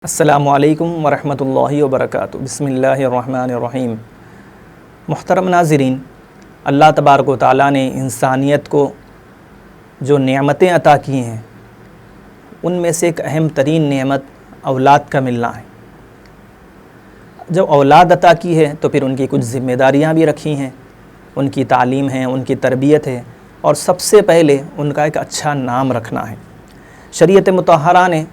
السلام علیکم ورحمۃ اللہ وبرکاتہ۔ بسم اللہ الرحمن الرحیم۔ محترم ناظرین، اللہ تبارک و تعالیٰ نے انسانیت کو جو نعمتیں عطا کی ہیں ان میں سے ایک اہم ترین نعمت اولاد کا ملنا ہے۔ جب اولاد عطا کی ہے تو پھر ان کی کچھ ذمہ داریاں بھی رکھی ہیں، ان کی تعلیم ہے، ان کی تربیت ہے، اور سب سے پہلے ان کا ایک اچھا نام رکھنا ہے۔ شریعت مطہرہ نے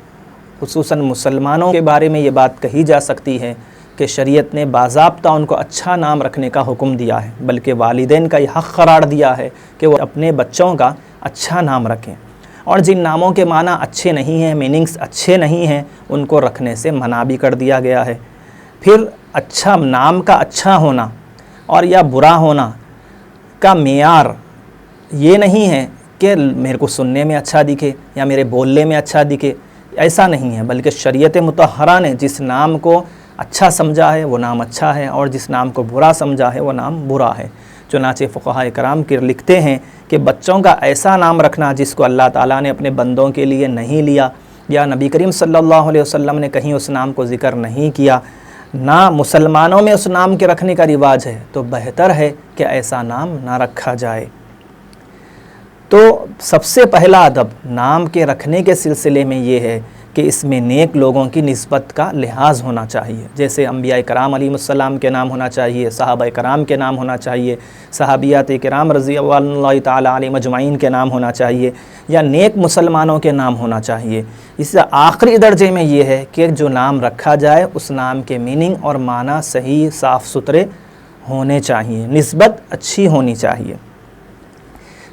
خصوصاً مسلمانوں کے بارے میں یہ بات کہی جا سکتی ہے کہ شریعت نے باضابطہ ان کو اچھا نام رکھنے کا حکم دیا ہے، بلکہ والدین کا یہ حق قرار دیا ہے کہ وہ اپنے بچوں کا اچھا نام رکھیں، اور جن ناموں کے معنی اچھے نہیں ہیں، میننگز اچھے نہیں ہیں، ان کو رکھنے سے منع بھی کر دیا گیا ہے۔ پھر اچھا نام کا اچھا ہونا اور یا برا ہونا کا معیار یہ نہیں ہے کہ میرے کو سننے میں اچھا دکھے یا میرے بولنے میں اچھا دکھے، ایسا نہیں ہے، بلکہ شریعت مطہرہ نے جس نام کو اچھا سمجھا ہے وہ نام اچھا ہے، اور جس نام کو برا سمجھا ہے وہ نام برا ہے۔ چنانچہ فقہاء کرام لکھتے ہیں کہ بچوں کا ایسا نام رکھنا جس کو اللہ تعالیٰ نے اپنے بندوں کے لیے نہیں لیا، یا نبی کریم صلی اللہ علیہ وسلم نے کہیں اس نام کو ذکر نہیں کیا، نہ مسلمانوں میں اس نام کے رکھنے کا رواج ہے، تو بہتر ہے کہ ایسا نام نہ رکھا جائے۔ تو سب سے پہلا ادب نام کے رکھنے کے سلسلے میں یہ ہے کہ اس میں نیک لوگوں کی نسبت کا لحاظ ہونا چاہیے، جیسے انبیاء کرام علیہ السلام کے نام ہونا چاہیے، صحابہ کرام کے نام ہونا چاہیے، صحابیات کرام رضی اللہ تعالیٰ علیہ مجمعین کے نام ہونا چاہیے، یا نیک مسلمانوں کے نام ہونا چاہیے۔ اس سے آخری درجے میں یہ ہے کہ جو نام رکھا جائے اس نام کے میننگ اور معنی صحیح صاف ستھرے ہونے چاہیے، نسبت اچھی ہونی چاہیے۔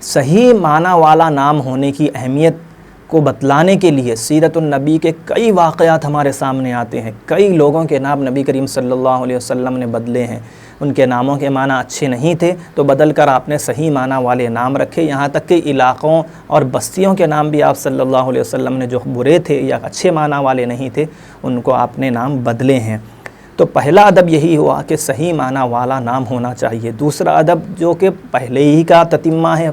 صحیح معنی والا نام ہونے کی اہمیت کو بتلانے کے لیے سیرت النبی کے کئی واقعات ہمارے سامنے آتے ہیں۔ کئی لوگوں کے نام نبی کریم صلی اللہ علیہ وسلم نے بدلے ہیں، ان کے ناموں کے معنی اچھے نہیں تھے تو بدل کر آپ نے صحیح معنی والے نام رکھے، یہاں تک کہ علاقوں اور بستیوں کے نام بھی آپ صلی اللہ علیہ وسلم نے جو برے تھے یا اچھے معنی والے نہیں تھے ان کو آپ نے نام بدلے ہیں۔ تو پہلا ادب یہی ہوا کہ صحیح معنی والا نام ہونا چاہیے۔ دوسرا ادب جو کہ پہلے ہی کا تتمہ ہے،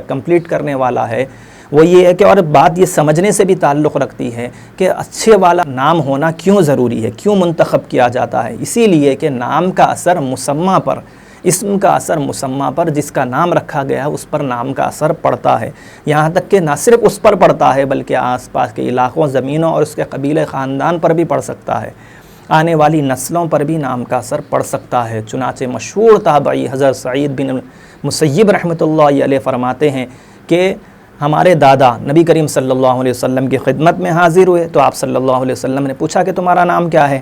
کمپلیٹ کرنے والا ہے، وہ یہ ہے کہ اور بات یہ سمجھنے سے بھی تعلق رکھتی ہے کہ اچھے والا نام ہونا کیوں ضروری ہے، کیوں منتخب کیا جاتا ہے۔ اسی لیے کہ نام کا اثر مسمہ پر، اسم کا اثر مسمہ پر، جس کا نام رکھا گیا ہے اس پر نام کا اثر پڑتا ہے، یہاں تک کہ نہ صرف اس پر پڑتا ہے بلکہ آس پاس کے علاقوں، زمینوں اور اس کے قبیلے خاندان پر بھی پڑ سکتا ہے، آنے والی نسلوں پر بھی نام کا اثر پڑ سکتا ہے۔ چنانچہ مشہور تابعی حضرت سعید بن مسیب رحمۃ اللہ علیہ فرماتے ہیں کہ ہمارے دادا نبی کریم صلی اللہ علیہ وسلم کی خدمت میں حاضر ہوئے تو آپ صلی اللہ علیہ وسلم نے پوچھا کہ تمہارا نام کیا ہے؟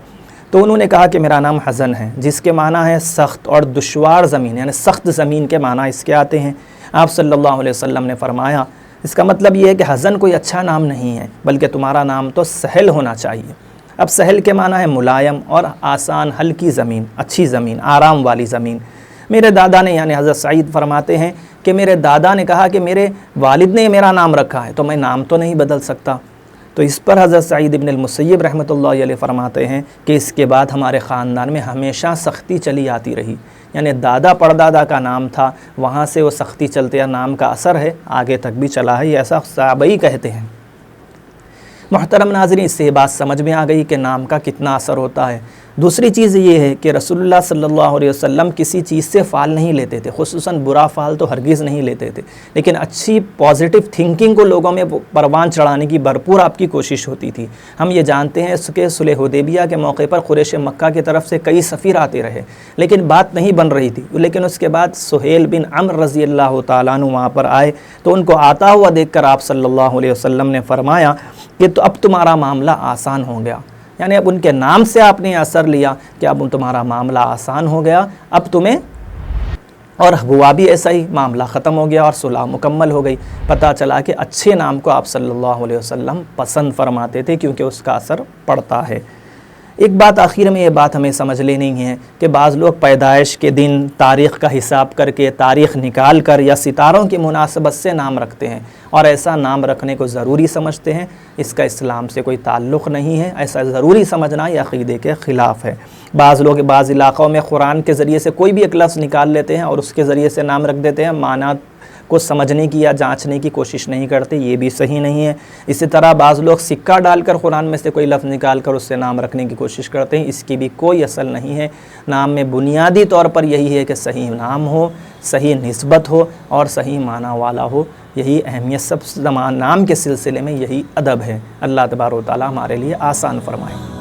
تو انہوں نے کہا کہ میرا نام حزن ہے، جس کے معنی ہے سخت اور دشوار زمین، یعنی سخت زمین کے معنی اس کے آتے ہیں۔ آپ صلی اللہ علیہ وسلم نے فرمایا اس کا مطلب یہ ہے کہ حزن کوئی اچھا نام نہیں ہے، بلکہ تمہارا نام تو سہل ہونا چاہیے۔ اب سہل کے معنی ہے ملائم اور آسان، ہلکی زمین، اچھی زمین، آرام والی زمین۔ میرے دادا نے، یعنی حضرت سعید فرماتے ہیں کہ میرے دادا نے کہا کہ میرے والد نے میرا نام رکھا ہے تو میں نام تو نہیں بدل سکتا۔ تو اس پر حضرت سعید ابن المسیب رحمۃ اللہ علیہ فرماتے ہیں کہ اس کے بعد ہمارے خاندان میں ہمیشہ سختی چلی آتی رہی، یعنی دادا پردادا کا نام تھا، وہاں سے وہ سختی چلتے نام کا اثر ہے آگے تک بھی چلا ہے، یہ ایسا صحابی کہتے ہیں۔ محترم ناظرین، اس سے یہ بات سمجھ میں آ گئی کہ نام کا کتنا اثر ہوتا ہے۔ دوسری چیز یہ ہے کہ رسول اللہ صلی اللہ علیہ وسلم کسی چیز سے فال نہیں لیتے تھے، خصوصاً برا فال تو ہرگز نہیں لیتے تھے، لیکن اچھی پازیٹیو تھنکنگ کو لوگوں میں پروان چڑھانے کی بھرپور آپ کی کوشش ہوتی تھی۔ ہم یہ جانتے ہیں کہ صلح حدیبیہ کے موقع پر قریش مکہ کی طرف سے کئی سفیر آتے رہے، لیکن بات نہیں بن رہی تھی، لیکن اس کے بعد سہیل بن عمرو رضی اللہ تعالیٰ عنہ وہاں پر آئے تو ان کو آتا ہوا دیکھ کر آپ صلی اللہ علیہ وسلم نے فرمایا کہ تو اب تمہارا معاملہ آسان ہو گیا، یعنی اب ان کے نام سے آپ نے اثر لیا کہ اب تمہارا معاملہ آسان ہو گیا، اب تمہیں، اور ہوا بھی ایسا ہی، معاملہ ختم ہو گیا اور صلح مکمل ہو گئی۔ پتہ چلا کہ اچھے نام کو آپ صلی اللہ علیہ وسلم پسند فرماتے تھے کیونکہ اس کا اثر پڑتا ہے۔ ایک بات آخر میں یہ بات ہمیں سمجھ لینی ہے کہ بعض لوگ پیدائش کے دن تاریخ کا حساب کر کے، تاریخ نکال کر یا ستاروں کی مناسبت سے نام رکھتے ہیں اور ایسا نام رکھنے کو ضروری سمجھتے ہیں، اس کا اسلام سے کوئی تعلق نہیں ہے، ایسا ضروری سمجھنا یہ عقیدے کے خلاف ہے۔ بعض لوگ بعض علاقوں میں قرآن کے ذریعے سے کوئی بھی ایک لفظ نکال لیتے ہیں اور اس کے ذریعے سے نام رکھ دیتے ہیں، معنی کو سمجھنے کی یا جانچنے کی کوشش نہیں کرتے، یہ بھی صحیح نہیں ہے۔ اسی طرح بعض لوگ سکہ ڈال کر قرآن میں سے کوئی لفظ نکال کر اس سے نام رکھنے کی کوشش کرتے ہیں، اس کی بھی کوئی اصل نہیں ہے۔ نام میں بنیادی طور پر یہی ہے کہ صحیح نام ہو، صحیح نسبت ہو اور صحیح معنی والا ہو، یہی اہمیت سب نام کے سلسلے میں یہی ادب ہے۔ اللہ تبارک و تعالی ہمارے لیے آسان فرمائے۔